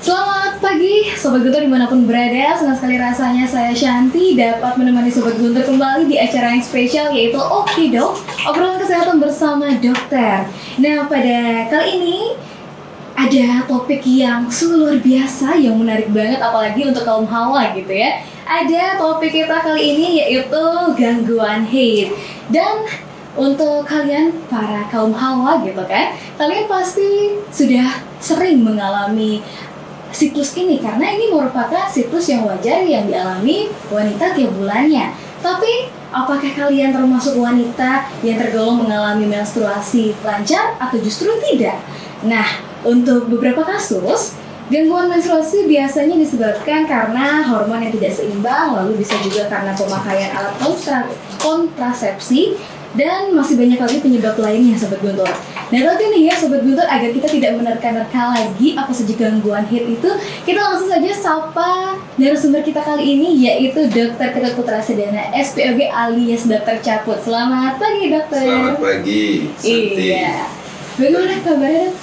Selamat pagi Sobat Guntur dimanapun berada. Senang sekali rasanya saya Shanti dapat menemani Sobat Guntur kembali di acara yang spesial yaitu Oke Dok, obrolan kesehatan bersama dokter. Nah pada kali ini ada topik yang sungguh luar biasa, yang menarik banget apalagi untuk kaum hawa gitu ya. Ada topik kita kali ini yaitu gangguan haid. Dan untuk kalian para kaum hawa gitu kan, kalian pasti sudah sering mengalami siklus ini karena ini merupakan siklus yang wajar yang dialami wanita tiap bulannya. Tapi apakah kalian termasuk wanita yang tergolong mengalami menstruasi lancar atau justru tidak? Nah, untuk beberapa kasus gangguan menstruasi biasanya disebabkan karena hormon yang tidak seimbang, lalu bisa juga karena pemakaian alat kontrasepsi, dan masih banyak lagi penyebab lainnya Sobat Guntur. Nah tapi nih ya Sobat Guntur, agar kita tidak menerka-nerka lagi apa saja gangguan haid itu, kita langsung saja sapa narasumber kita kali ini yaitu Dr. Ketut Putra Sedana, SPOG alias Dokter Caput. Selamat pagi dokter. Selamat pagi Santi. Iya. Bagaimana kabarnya dok?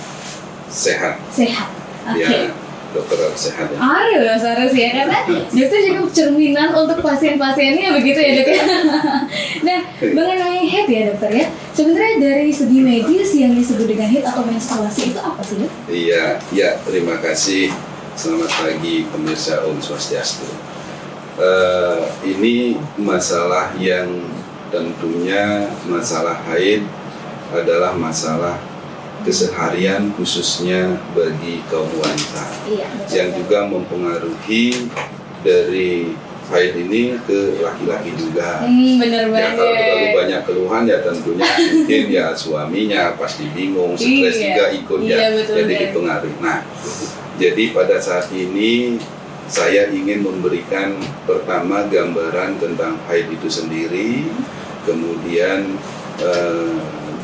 Sehat. Sehat. Oke. Ya, dokter harus sehat ya. Harus ya, karena dokter juga cerminan untuk pasien-pasiennya begitu ya dok ya. Nah mengenai haid ya dokter ya, sebenarnya dari segi medis yang disebut dengan haid atau menstruasi itu apa sih dok? Iya, ya terima kasih. Selamat pagi pemirsa Om Swastiastu. Ini masalah yang tentunya masalah haid adalah masalah keseharian khususnya bagi kaum wanita, Iya, yang juga mempengaruhi dari haid ini ke laki-laki juga. Bener Ya banget. kalau terlalu banyak keluhan ya tentunya mungkin ya suaminya pasti bingung, stres Iya. juga ikut ya, Iya, betul, jadi betul. dipengaruhi. Nah, jadi pada saat ini saya ingin memberikan pertama gambaran tentang haid itu sendiri, kemudian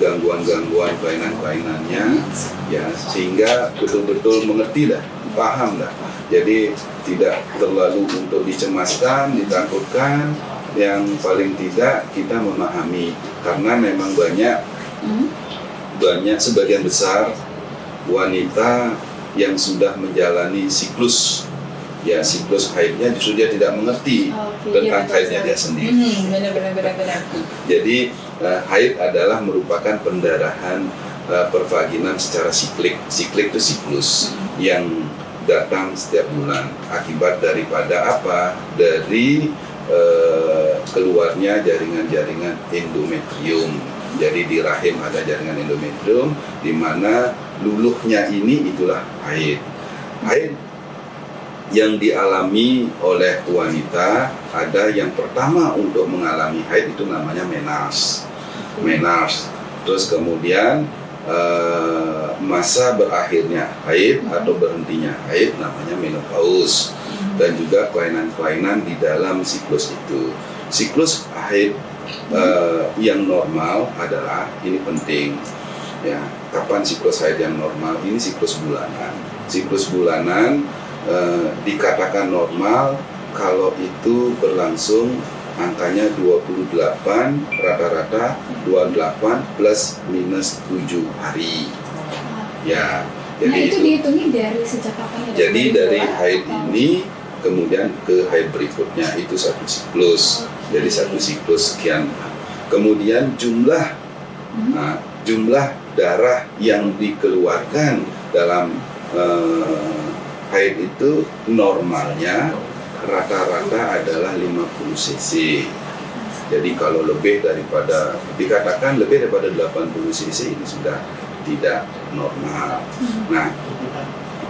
gangguan-gangguan kelainan-kelainannya, ya sehingga betul-betul mengerti dah, paham dah. Jadi tidak terlalu untuk dicemaskan, ditakutkan. Yang paling tidak kita memahami, karena memang banyak sebagian besar wanita yang sudah menjalani siklus, ya siklus haidnya justru dia tidak mengerti tentang haidnya dia sendiri. Benar. Jadi haid adalah merupakan pendarahan pervaginan secara siklik. Siklik itu siklus yang datang setiap bulan akibat daripada apa? Dari keluarnya jaringan-jaringan endometrium. Jadi di rahim ada jaringan endometrium, di mana luluhnya ini itulah haid. Haid yang dialami oleh wanita, ada yang pertama untuk mengalami haid itu namanya menarche. Terus kemudian masa berakhirnya haid atau berhentinya haid namanya menopause. Dan juga kelainan-kelainan di dalam siklus itu. Siklus haid yang normal adalah, ini penting ya, kapan siklus haid yang normal? Ini siklus bulanan. Siklus bulanan dikatakan normal kalau itu berlangsung angkanya 28, rata-rata 28 plus minus 7 hari ya. Jadi Nah itu dihitungnya dari sejak kapan ya? jadi dari haid ini kemudian ke haid berikutnya itu satu siklus. Jadi satu siklus sekian. Kemudian jumlah darah yang dikeluarkan dalam haid itu normalnya rata-rata adalah 50 cc. Jadi kalau lebih daripada, dikatakan lebih daripada 80 cc ini sudah tidak normal. Nah,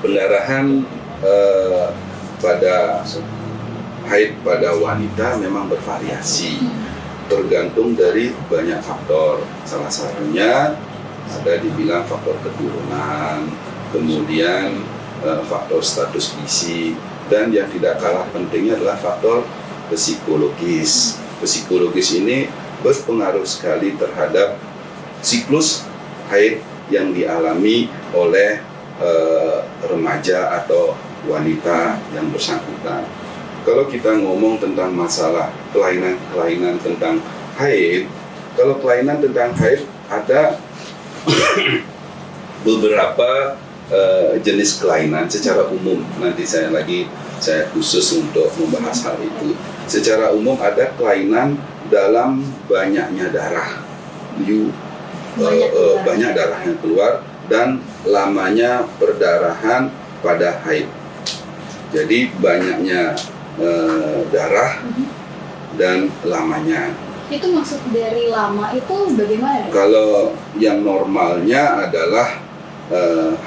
pendarahan pada haid pada wanita memang bervariasi, tergantung dari banyak faktor. Salah satunya ada dibilang faktor keturunan, kemudian faktor status gizi, dan yang tidak kalah pentingnya adalah faktor psikologis. Psikologis ini berpengaruh sekali terhadap siklus haid yang dialami oleh remaja atau wanita yang bersangkutan. Kalau kita ngomong tentang masalah kelainan-kelainan tentang haid, kalau kelainan tentang haid ada beberapa jenis kelainan secara umum. Nanti saya khusus untuk membahas hal itu. Secara umum ada kelainan dalam banyaknya darah, banyak darah yang keluar dan lamanya perdarahan pada haid. Jadi banyaknya darah dan lamanya. Itu maksud dari lama itu bagaimana? Kalau yang normalnya adalah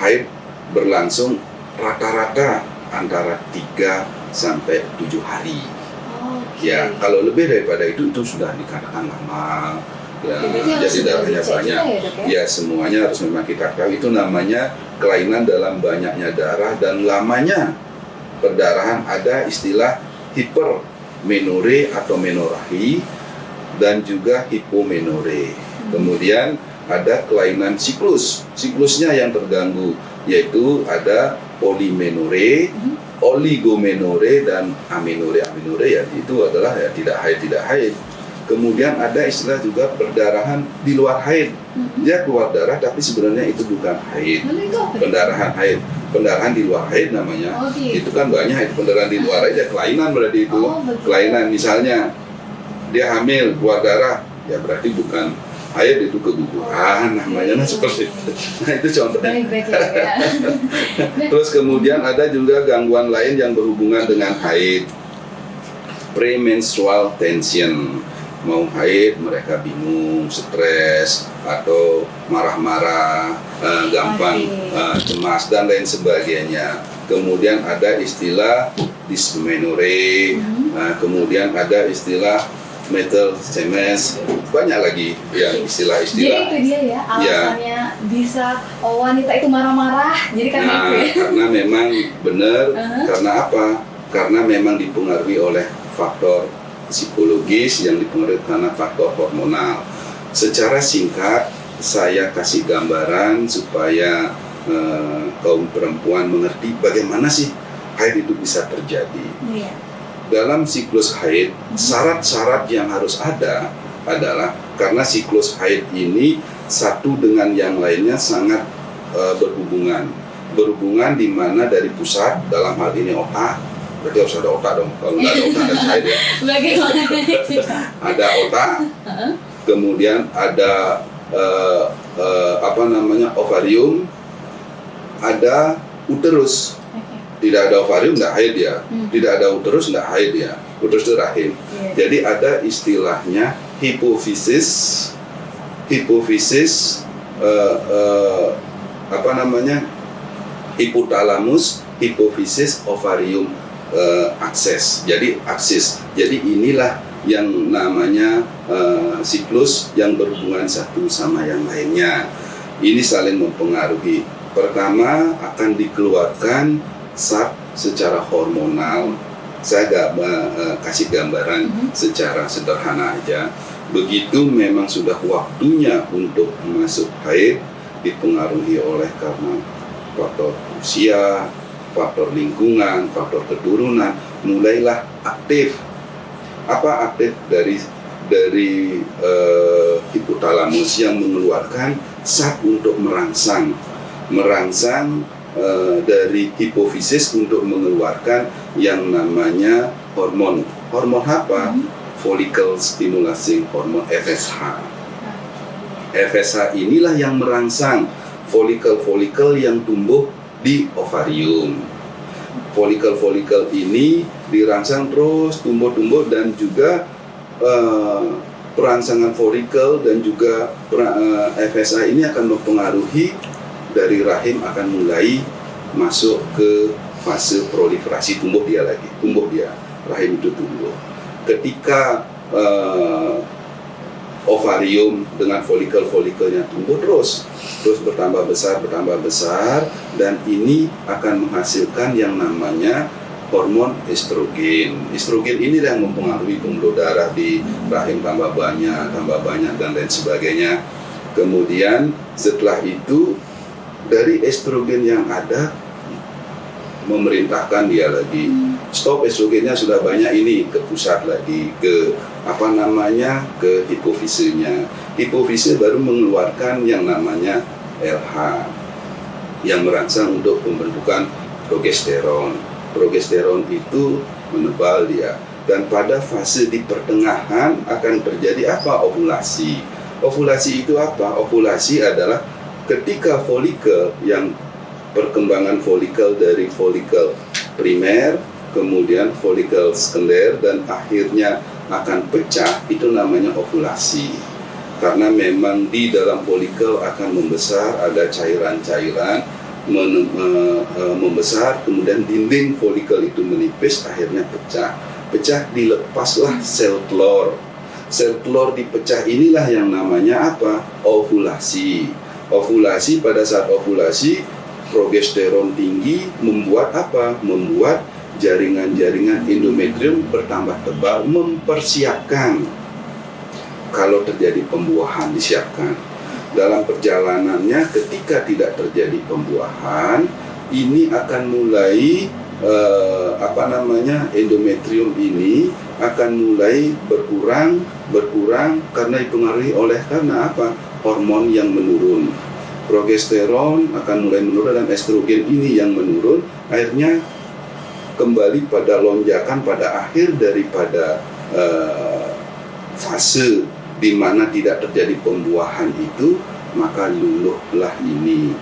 haid berlangsung rata-rata antara 3 sampai 7 hari. Ya, kalau lebih daripada itu sudah dikatakan lama. Ya, jadi darahnya banyak. Ya, semuanya harus memang kita tahu. Itu namanya kelainan dalam banyaknya darah dan lamanya perdarahan. Ada istilah hipermenore atau menorrhagi dan juga hipomenore. Kemudian ada kelainan siklusnya yang terganggu, yaitu ada polimenore, oligomenore dan amenore. Amenore ya itu adalah ya tidak haid. Kemudian ada istilah juga perdarahan di luar haid. Dia keluar darah tapi sebenarnya itu bukan haid. Pendarahan haid. Pendarahan di luar haid namanya. Itu kan banyak itu pendarahan di luar haid ya kelainan berarti itu. Kelainan misalnya dia hamil keluar darah ya berarti bukan haid, itu keguguran namanya. Seperti itu. Nah itu contohnya. Terus kemudian ada juga gangguan lain yang berhubungan dengan haid. Premenstrual tension. Mau haid mereka bingung, stres atau marah-marah, gampang cemas dan lain sebagainya. Kemudian ada istilah dysmenorrhea, kemudian ada istilah metal CMS, banyak lagi ya istilah-istilah. Jadi itu dia ya alasannya bisa wanita itu marah-marah. Jadi karena itu ya. Karena memang benar. Karena apa? Karena memang dipengaruhi oleh faktor psikologis yang dipengaruhi karena faktor hormonal. Secara singkat saya kasih gambaran supaya kaum perempuan mengerti bagaimana sih haid itu bisa terjadi. Dalam siklus haid, syarat-syarat yang harus ada adalah karena siklus haid ini satu dengan yang lainnya sangat berhubungan di mana dari pusat, dalam hal ini otak, berarti harus ada otak dong, kalau nggak ada otak ada haid ya. Bagaimana itu? Ada otak, kemudian ada ovarium, ada uterus. Tidak ada ovarium nggak haid ya, tidak ada uterus nggak haid ya, uterus itu rahim. Jadi ada istilahnya hipofisis, hipotalamus, hipofisis, ovarium akses. Jadi aksis. Jadi inilah yang namanya siklus yang berhubungan satu sama yang lainnya. Ini saling mempengaruhi. Pertama akan dikeluarkan zat secara hormonal. Saya kasih gambaran secara sederhana aja. Begitu memang sudah waktunya untuk masuk haid, dipengaruhi oleh karena faktor usia, faktor lingkungan, faktor keturunan, mulailah aktif. Apa aktif dari hipotalamus yang mengeluarkan zat untuk merangsang dari hipofisis untuk mengeluarkan yang namanya hormon. Hormon apa? Follicle stimulating hormone, FSH. FSH inilah yang merangsang folikel-folikel yang tumbuh di ovarium. Folikel-folikel ini dirangsang terus tumbuh-tumbuh dan juga perangsangan folikel dan juga FSH ini akan mempengaruhi dari rahim akan mulai masuk ke fase proliferasi, tumbuh dia, rahim itu tumbuh. Ketika ovarium dengan folikel-folikelnya tumbuh terus bertambah besar dan ini akan menghasilkan yang namanya hormon estrogen. Estrogen ini yang mempengaruhi pembuluh darah di rahim tambah banyak dan lain sebagainya. Kemudian setelah itu dari estrogen yang ada memerintahkan dia lagi stop, estrogennya sudah banyak, ini ke pusat lagi, ke hipofisenya. Hipofise baru mengeluarkan yang namanya LH. yang merangsang untuk pembentukan progesteron. Progesteron itu menebal dia, dan pada fase di pertengahan akan terjadi apa? Ovulasi. Ovulasi itu apa? Ovulasi adalah ketika folikel yang perkembangan folikel dari folikel primer, kemudian folikel sekunder, dan akhirnya akan pecah, itu namanya ovulasi. Karena memang di dalam folikel akan membesar, ada cairan-cairan membesar, kemudian dinding folikel itu menipis, akhirnya pecah. Pecah, dilepaslah sel telur. Sel telur dipecah, inilah yang namanya apa? Ovulasi. Ovulasi, pada saat ovulasi progesteron tinggi membuat apa? Membuat jaringan-jaringan endometrium bertambah tebal, mempersiapkan kalau terjadi pembuahan, disiapkan. Dalam perjalanannya ketika tidak terjadi pembuahan, ini akan mulai endometrium ini akan mulai berkurang karena dipengaruhi oleh apa? Hormon yang menurun. Progesteron akan mulai menurun dan estrogen ini yang menurun, akhirnya kembali pada lonjakan pada akhir daripada fase di mana tidak terjadi pembuahan itu, maka luluhlah ini,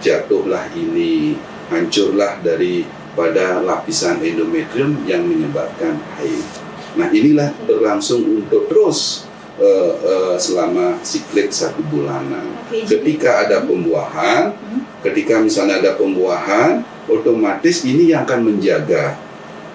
jatuhlah ini, hancurlah daripada lapisan endometrium yang menyebabkan haid. Nah, inilah berlangsung untuk terus selama siklik 1 bulanan. Ketika ada pembuahan, ketika misalnya ada pembuahan, otomatis ini yang akan menjaga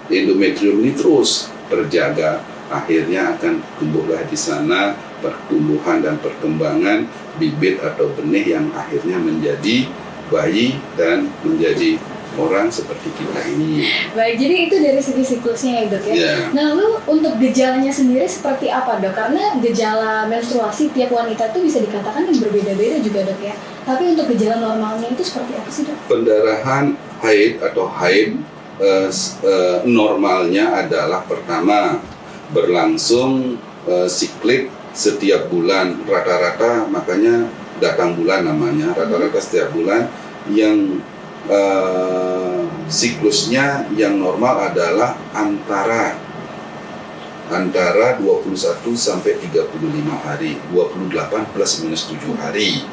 endometrium ini terus terjaga. Akhirnya akan tumbuhlah di sana pertumbuhan dan perkembangan bibit atau benih yang akhirnya menjadi bayi dan menjadi orang seperti kita ini. Baik, jadi itu dari segi siklusnya ya dok ya. Yeah. Nah, lalu untuk gejalanya sendiri seperti apa dok? Karena gejala menstruasi tiap wanita itu bisa dikatakan yang berbeda-beda juga dok ya. Tapi untuk gejala normalnya itu seperti apa sih dok? Pendarahan haid atau haid normalnya adalah pertama berlangsung siklik setiap bulan rata-rata, makanya datang bulan namanya, rata-rata setiap bulan. Yang siklusnya yang normal adalah antara 21 sampai 35 hari, 28 plus minus 7 hari.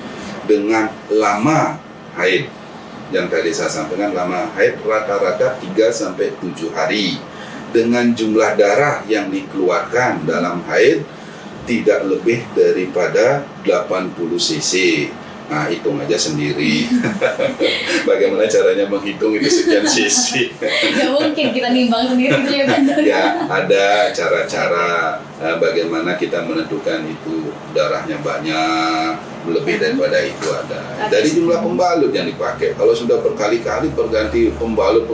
Dengan lama haid yang tadi saya sampaikan, lama haid rata-rata 3 sampai 7 hari. Dengan jumlah darah yang dikeluarkan dalam haid tidak lebih daripada 80 cc. Nah, hitung aja sendiri. Bagaimana caranya menghitung itu sekian cc? Gak mungkin kita nimbang sendiri gitu ya kan? Ya, ada cara-cara bagaimana kita menentukan itu darahnya banyak, lebih daripada itu ada. Dari jumlah pembalut yang dipakai. Kalau sudah berkali-kali berganti pembalut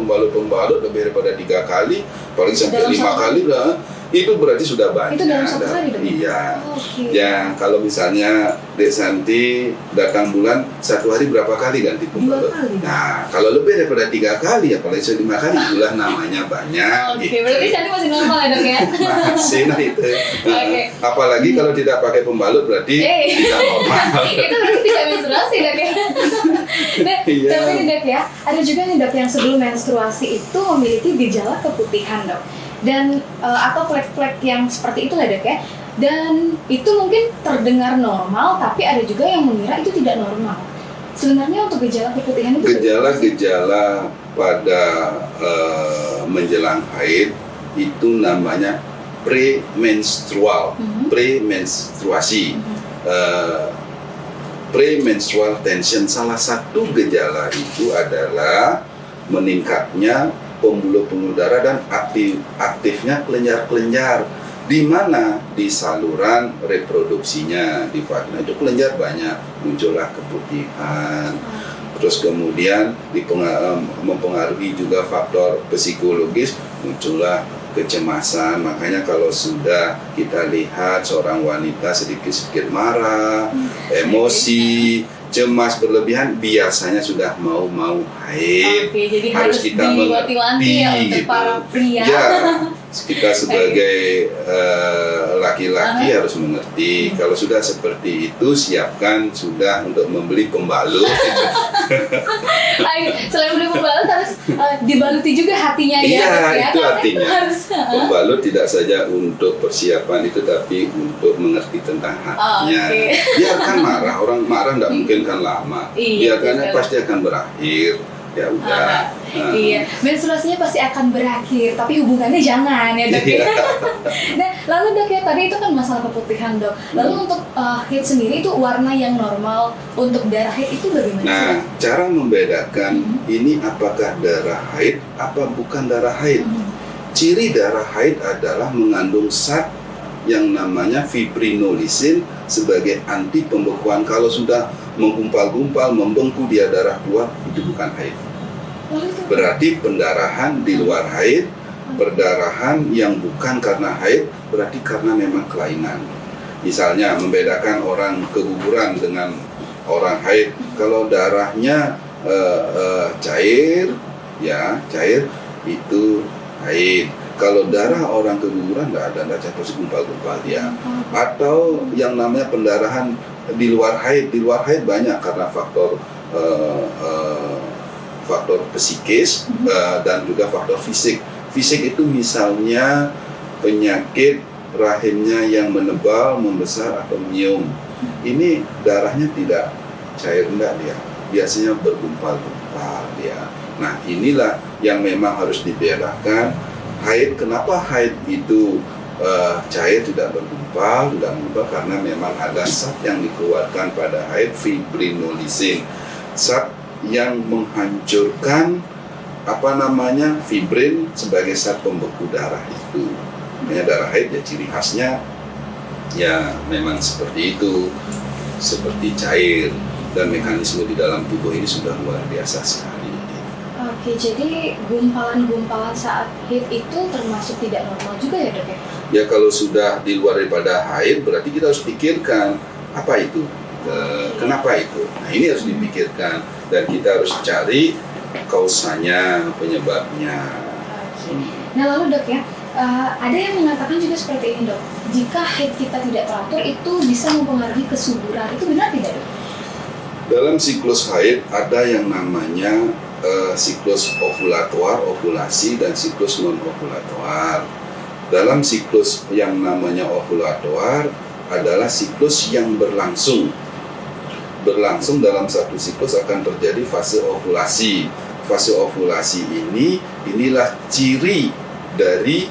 lebih daripada 3 kali, paling sampai 5 kali lah. Itu berarti sudah banyak. Itu dalam 1 hari dong? Iya. Okay. Ya, kalau misalnya Dek Santi datang bulan 1 hari berapa kali ganti pembalut? 2 kali. Nah, kalau lebih daripada 3 kali, apalagi 5 kali, itulah namanya banyak. Oke, berarti Santi masih normal ya dok ya? Masih, nah itu. Oke. Apalagi kalau tidak pakai pembalut berarti tidak normal. Itu berarti tidak menstruasi dok ya? Nah, Iya. tapi nih dok ya, ada juga nih dok yang sebelum menstruasi itu memiliki gejala keputihan dok. Dan atau flek-flek yang seperti itu lah dok ya. Dan itu mungkin terdengar normal, tapi ada juga yang mengira itu tidak normal. Sebenarnya untuk gejala keputihan itu Gejala-gejala pada menjelang haid itu namanya premenstrual, premenstruasi, premenstrual tension. Salah satu gejala itu adalah meningkatnya pembuluh-pembuluh darah dan aktifnya kelenjar-kelenjar. Di mana? Di saluran reproduksinya, di vagina itu kelenjar banyak, muncullah keputihan. Terus kemudian mempengaruhi juga faktor psikologis, muncullah kecemasan. Makanya kalau sudah kita lihat seorang wanita sedikit-sedikit marah, emosi, cemas berlebihan, biasanya sudah mau haid. Oke, jadi harus harus kita diwanti-wanti ya untuk para pria. Ya, kita sebagai laki-laki harus mengerti. Kalau sudah seperti itu, siapkan sudah untuk membeli pembalut. Selain beli pembalut harus dibaluti juga hatinya ya. Iya, Dok, ya? itu Karena artinya. harus, Pembalut tidak saja untuk persiapan itu, tapi untuk mengerti tentang hatinya. Oke. Biarkan marah, orang marah tidak mungkin kan lama. Iya, Biarkannya betul. pasti akan berakhir. Ya udah. Iya, menstruasinya pasti akan berakhir, tapi hubungannya jangan ya dok. Iya. Nah, lalu dok ya, tadi itu kan masalah keputihan dok. Lalu untuk haid sendiri itu warna yang normal untuk darah haid itu bagaimana sih? Nah, Dok? cara membedakan ini apakah darah haid apa bukan darah haid. Ciri darah haid adalah mengandung zat yang namanya fibrinolisin sebagai anti pembekuan. Kalau sudah menggumpal-gumpal, membengkuk, dia darah keluar, itu bukan haid. Lalu itu Berarti pendarahan di luar haid, perdarahan yang bukan karena haid, berarti karena memang kelainan. Misalnya membedakan orang keguguran dengan orang haid. Kalau darahnya cair, ya cair itu haid. Kalau darah orang keguguran nggak ada pasti gumpal-gumpal dia. Atau yang namanya pendarahan di luar haid banyak karena faktor faktor psikis dan juga faktor fisik. Fisik itu misalnya penyakit rahimnya yang menebal, membesar atau nyium. Ini darahnya tidak cair, enggak dia. Biasanya bergumpal-gumpal dia. Nah, inilah yang memang harus dibedakan. Haid, kenapa haid itu cair tidak bergumpal, tidak menggumpal karena memang ada zat yang dikeluarkan pada haid, fibrinolisin. Zat yang menghancurkan fibrin sebagai zat pembeku darah itu. Makanya darah haid ya ciri khasnya ya memang seperti itu, seperti cair, dan mekanisme di dalam tubuh ini sudah luar biasa sekali. Oke, jadi gumpalan-gumpalan saat haid itu termasuk tidak normal juga ya dok ya? Ya kalau sudah di luar daripada haid berarti kita harus pikirkan apa itu, kenapa itu. Nah ini harus dipikirkan dan kita harus cari kausanya, penyebabnya. Nah lalu dok ya, ada yang mengatakan juga seperti ini dok, jika haid kita tidak teratur itu bisa mempengaruhi kesuburan, itu benar tidak dok? Dalam siklus haid ada yang namanya siklus ovulatoar, ovulasi, dan siklus non-ovulatoar. Dalam siklus yang namanya ovulatoar adalah siklus yang berlangsung. Dalam satu siklus akan terjadi fase ovulasi. Fase ovulasi inilah ciri dari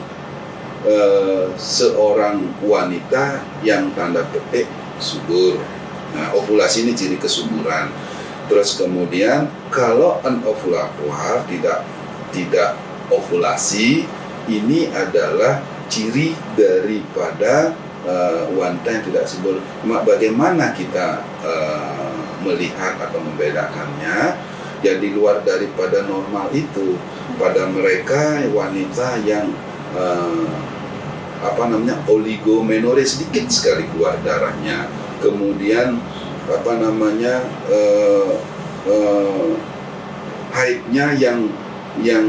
seorang wanita yang tanda petik subur. Nah, ovulasi ini ciri kesuburan. Terus kemudian kalau anovulatoar tidak ovulasi, ini adalah ciri daripada wanita yang tidak subur. Bagaimana kita melihat atau membedakannya? Ya di luar daripada normal itu, pada mereka wanita yang oligomenore, sedikit sekali keluar darahnya, kemudian haidnya yang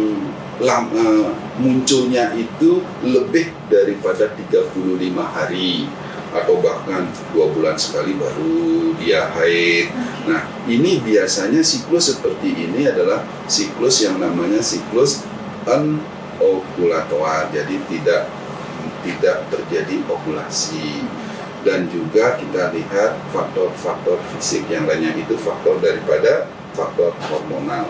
munculnya itu lebih daripada 35 hari atau bahkan 2 bulan sekali baru dia haid. Nah ini biasanya siklus seperti ini adalah siklus yang namanya siklus anovulatoar, jadi tidak terjadi ovulasi. Dan juga kita lihat faktor-faktor fisik yang lainnya, itu faktor daripada faktor hormonal.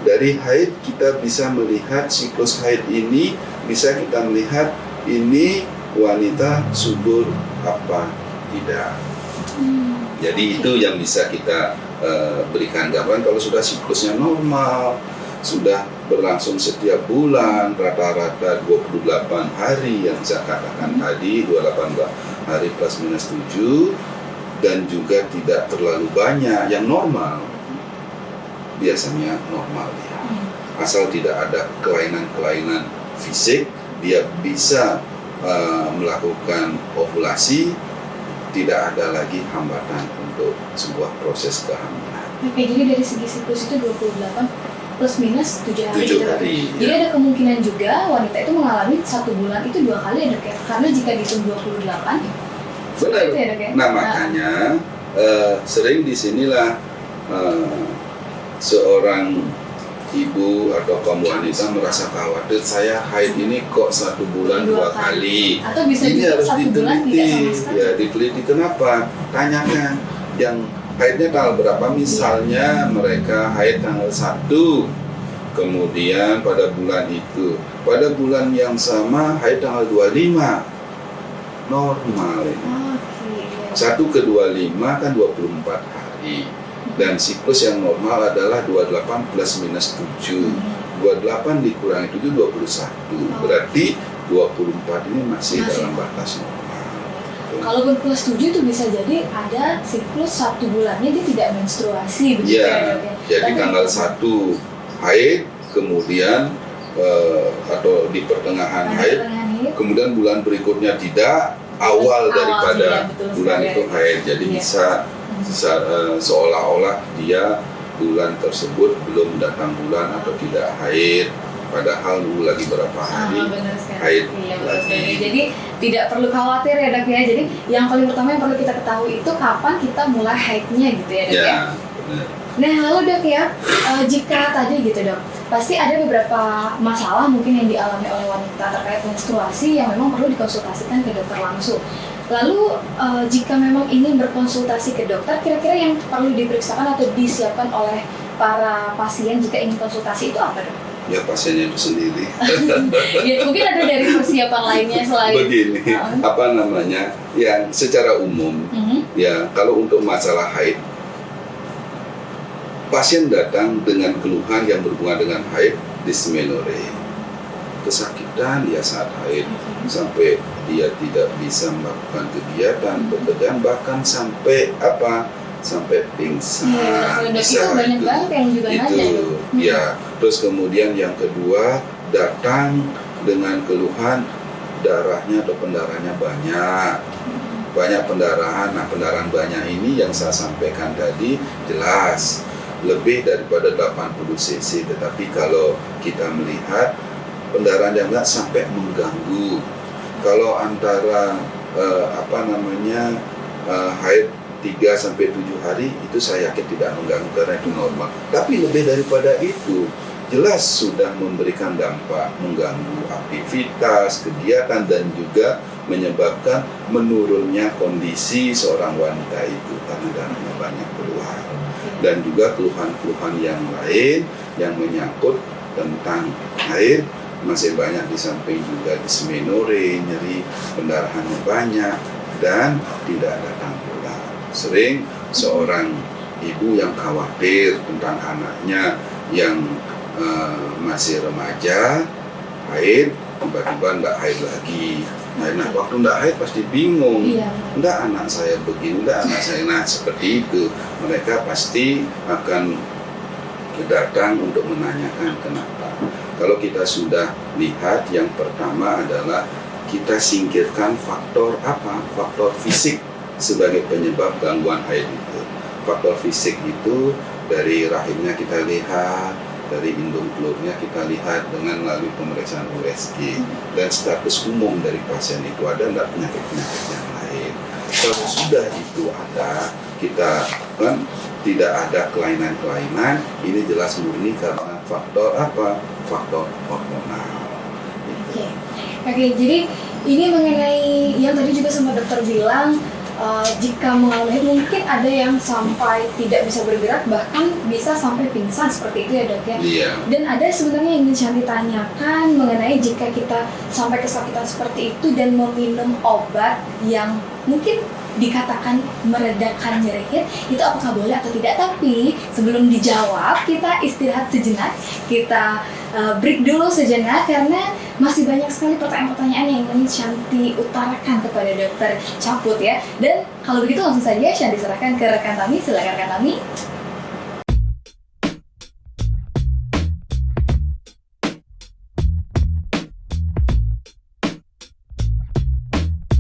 Dari haid kita bisa melihat siklus haid ini, bisa kita melihat ini wanita subur apa tidak. Jadi itu yang bisa kita berikan gambaran. Kalau sudah siklusnya normal, sudah berlangsung setiap bulan, rata-rata 28 hari yang saya katakan tadi, 28 hari plus minus 7, dan juga tidak terlalu banyak, yang normal, biasanya normal dia. Asal tidak ada kelainan-kelainan fisik, dia bisa melakukan ovulasi, tidak ada lagi hambatan untuk sebuah proses kehamilan. Oke, jadi dari segi siklus itu 28 plus minus 7 hari. 7 gitu. hari, Jadi ya. ada kemungkinan juga wanita itu mengalami 1 bulan itu 2 kali ya dok ya. Karena jika dihitung 28 Benar. itu ya dok ya. Nah makanya sering disinilah seorang ibu atau kaum wanita merasa khawatir, saya haid ini kok 1 bulan 2 kali. Atau bisa Ini juga harus 1 bulan tidak sama diteliti, sekali. ya diteliti. Kenapa? Tanyakan yang haidnya tanggal berapa, misalnya mereka haid tanggal 1, kemudian pada bulan itu, pada bulan yang sama haid tanggal 25, normal ini. Oke. 1 ke 25 kan 24 hari, dan siklus yang normal adalah 28 plus minus 7. 28 dikurangi 7, 21. Berarti 24 ini masih dalam batas normal. Kalaupun plus 7 itu bisa jadi ada siklus 1 bulannya dia tidak menstruasi begitu ya Ya, dok ya. jadi Tapi- tanggal 1 haid, kemudian atau di pertengahan Ada haid, pertengahan haid. kemudian bulan berikutnya tidak, awal Awal, daripada iya, betul bulan sekali. itu haid. Jadi Iya. bisa seolah-olah dia bulan tersebut belum datang bulan atau tidak haid, padahal dulu lagi berapa hari Benar sekali. haid Iya, betul lagi. sekali. Jadi tidak perlu khawatir ya dok ya. Jadi yang paling pertama yang perlu kita ketahui itu kapan kita mulai haidnya gitu ya dok ya. Ya, benar. Nah lalu dok ya, jika tadi gitu dok, pasti ada beberapa masalah mungkin yang dialami oleh wanita terkait menstruasi yang memang perlu dikonsultasikan ke dokter langsung. Lalu jika memang ingin berkonsultasi ke dokter, kira-kira yang perlu diperiksakan atau disiapkan oleh para pasien jika ingin konsultasi itu apa dok? Ya pasiennya itu sendiri. Ya mungkin ada dari persiapan lainnya selain Begini, apa namanya, yang secara umum, ya kalau untuk masalah haid, pasien datang dengan keluhan yang berhubungan dengan haid, dysmenorrhea, kesakitan dia saat haid, sampai dia tidak bisa melakukan kegiatan, pekerjaan, bahkan sampai apa? Sampai pingsan. Iya, dok, Bisa itu banyak banget yang juga nanya. itu, ya. Terus kemudian yang kedua, datang dengan keluhan darahnya atau pendarahannya banyak. Banyak pendarahan. Nah, pendarahan banyak ini yang saya sampaikan tadi jelas lebih daripada 80 cc, tetapi kalau kita melihat pendarahan yang enggak sampai mengganggu. Kalau antara haid 3 sampai 7 hari itu saya yakin tidak mengganggu karena itu normal. Tapi lebih daripada itu jelas sudah memberikan dampak, mengganggu aktivitas, kegiatan, dan juga menyebabkan menurunnya kondisi seorang wanita itu karena darahnya banyak keluar. Dan juga keluhan-keluhan yang lain yang menyangkut tentang haid masih banyak, di samping juga dysmenorrhea, nyeri pendarahannya banyak dan tidak datang bulan. Sering seorang ibu yang khawatir tentang anaknya yang masih remaja haid, tiba-tiba enggak haid lagi. Nah, waktu enggak haid pasti bingung. Iya. Enggak, anak saya begini, enggak, anak saya. Nah, seperti itu. Mereka pasti akan datang untuk menanyakan kenapa. Kalau kita sudah lihat, yang pertama adalah kita singkirkan faktor apa? Faktor fisik sebagai penyebab gangguan haid itu. Faktor fisik itu dari rahimnya kita lihat, dari indung telurnya kita lihat dengan melalui pemeriksaan USG, dan status umum dari pasien itu ada enggak penyakit-penyakit yang lain. Kalau sudah itu ada, kita kan tidak ada kelainan-kelainan, ini jelas murni karena faktor apa? Faktor hormonal. Oke, jadi ini mengenai yang tadi juga sama dokter bilang, jika mengalami mungkin ada yang sampai tidak bisa bergerak, bahkan bisa sampai pingsan seperti itu ya dok ya. Iya. Dan ada sebenarnya yang ingin saya tanyakan mengenai jika kita sampai kesakitan seperti itu dan meminum obat yang mungkin dikatakan meredakan nyeri haid, itu apakah boleh atau tidak? Tapi sebelum dijawab, kita istirahat sejenak, kita break dulu sejenak karena masih banyak sekali pertanyaan-pertanyaan yang ingin Shanti utarakan kepada dokter Caput ya. Dan kalau begitu langsung saja Shanti serahkan ke rekan kami, silakan rekan kami.